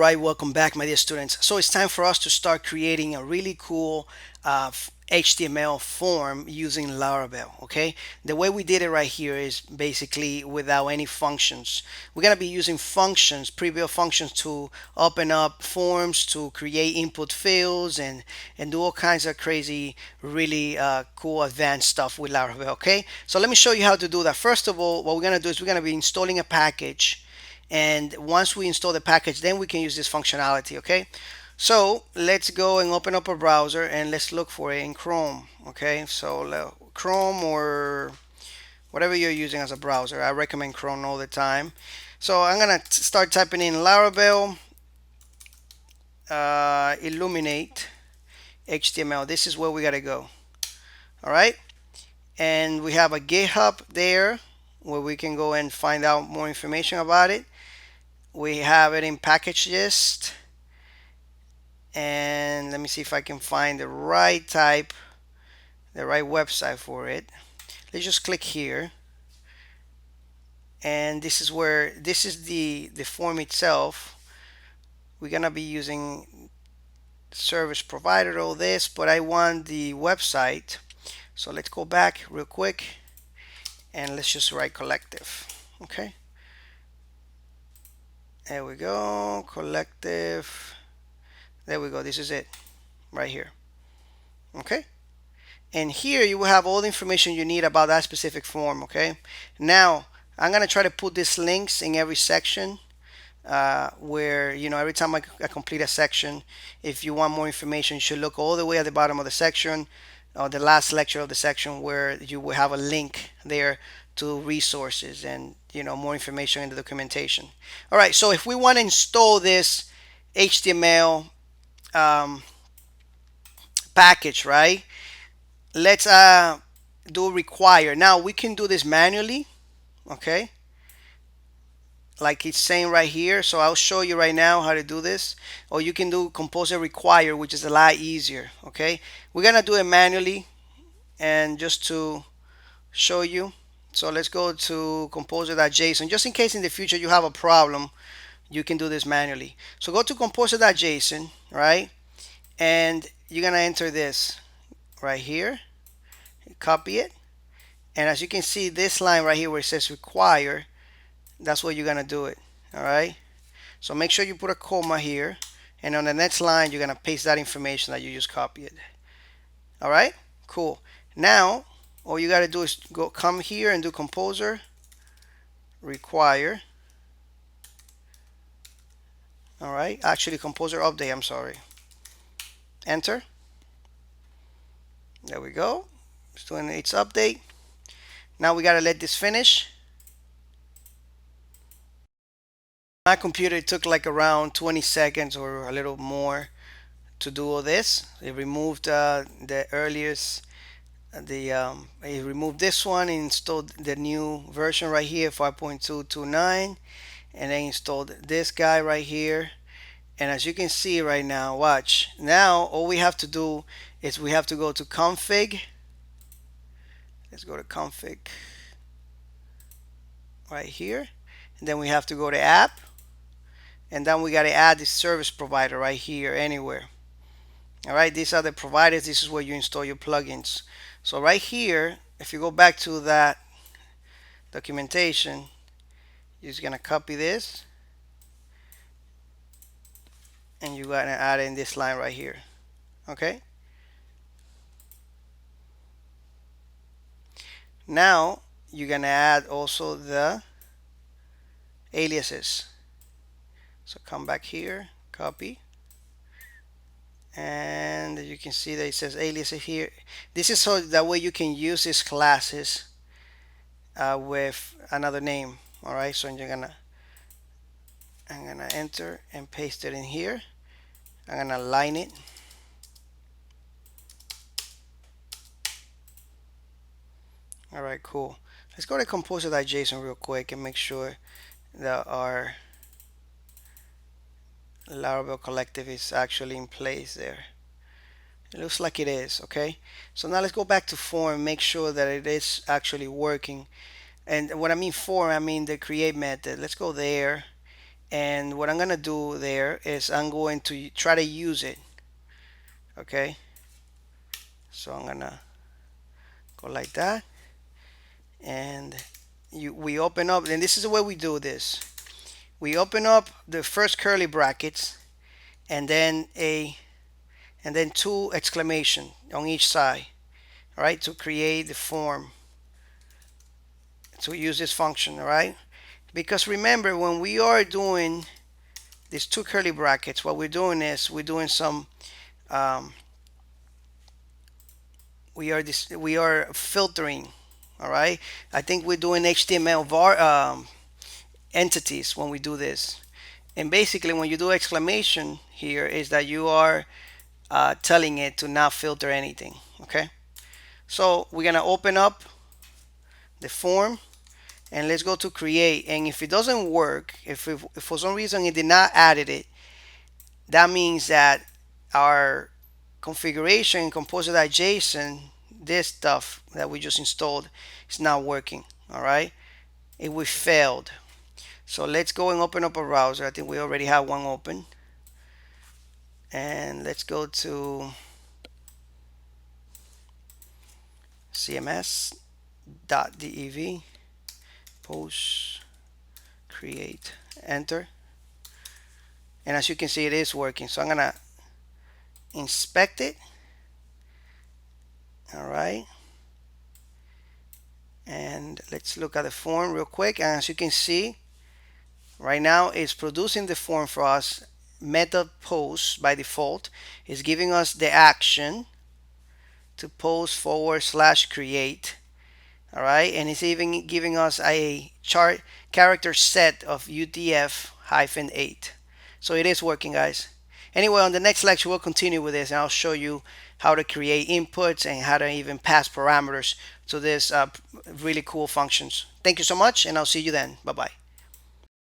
right, welcome back, my dear students. So it's time for us to start creating a really cool HTML form using Laravel. Okay, the way we did it right here is basically without any functions. We're gonna be using functions, pre-built functions, to open up forms, to create input fields, and do all kinds of crazy, really cool, advanced stuff with Laravel. Okay, so let me show you how to do that. First of all, what we're gonna do is we're gonna be installing a package, and once we install the package, then we can use this functionality. Okay, so let's go and open up a browser and let's look for it in Chrome. Okay, so Chrome or whatever you're using as a browser. I recommend Chrome all the time. So I'm gonna start typing in Laravel Illuminate HTML. This is where we gotta go. All right, and we have a GitHub there where we can go and find out more information about it. We have it in package.gist, and let me see if I can find the right type, the right website for it. Let's just click here, and this is where this is the form itself. We're gonna be using service provider, all this, but I want the website. So let's go back real quick and let's just write collective. Okay, there we go, collective. There we go, this is it right here. Okay, and here you will have all the information you need about that specific form. Okay, now I'm gonna try to put these links in every section, where every time I complete a section, if you want more information, you should look all the way at the bottom of the section, or the last lecture of the section, where you will have a link there to resources and more information in the documentation. All right, so if we want to install this HTML um, package, right? Let's do require. Now we can do this manually, okay, like it's saying right here. So I'll show you right now how to do this, or you can do composer require, which is a lot easier. Okay, we're gonna do it manually, and just to show you, so let's go to composer.json, just in case in the future you have a problem, you can do this manually. So go to composer.json, right, and you're gonna enter this right here, copy it, and as you can see, this line right here where it says require, that's where you're gonna do it. All right, so make sure you put a comma here, and on the next line you're gonna paste that information that you just copied. All right, cool. Now all you gotta do is come here and do composer require. All right, actually composer update, I'm sorry. Enter. There we go, it's doing its update. Now we gotta let this finish. My computer, it took like around 20 seconds or a little more to do all this. It removed the earliest, it removed this one, and installed the new version right here, 5.229, and then installed this guy right here. And as you can see right now, watch. Now all we have to do is we have to go to config. Let's go to config right here, and then we have to go to app, and then we got to add the service provider right here anywhere. All right, these are the providers. This is where you install your plugins. So right here, if you go back to that documentation, you're just gonna copy this, and you're gonna add in this line right here. Okay, now you're gonna add also the aliases. So come back here, copy, and you can see that it says aliases here. This is so that way you can use these classes with another name. All right, so I'm gonna enter and paste it in here. I'm gonna align it. All right, cool. Let's go to composer.json real quick and make sure that our Laravel collective is actually in place there. It looks like it is. Okay, so now let's go back to form, make sure that it is actually working. And what I mean form, I mean the create method. Let's go there, And what I'm gonna do there is I'm going to try to use it. Okay, so I'm gonna go like that, and we open up, and this is the way we do this. We open up the first curly brackets, and then two exclamation on each side, all right, to create the form, to use this function, all right? Because remember, when we are doing these two curly brackets, what we're doing is we're doing some um, we are filtering, all right? I think we're doing HTML var entities when we do this. And basically, when you do exclamation here, is that you are telling it to not filter anything. Okay, so we're gonna open up the form, and let's go to create. And if it doesn't work, if for some reason it did not added it, that means that our configuration composer.json, this stuff that we just installed, is not working. All right, we failed. So let's go and open up a browser. I think we already have one open, and let's go to cms.dev, post create, enter. And as you can see, it is working. So I'm gonna inspect it. All right, and let's look at the form real quick. And as you can see, right now it's producing the form for us. Method post by default is giving us the action to post / create. All right, and it's even giving us a chart character set of UTF-8. So it is working, guys. Anyway, on the next lecture we'll continue with this, and I'll show you how to create inputs and how to even pass parameters to this really cool functions. Thank you so much, and I'll see you then. Bye bye.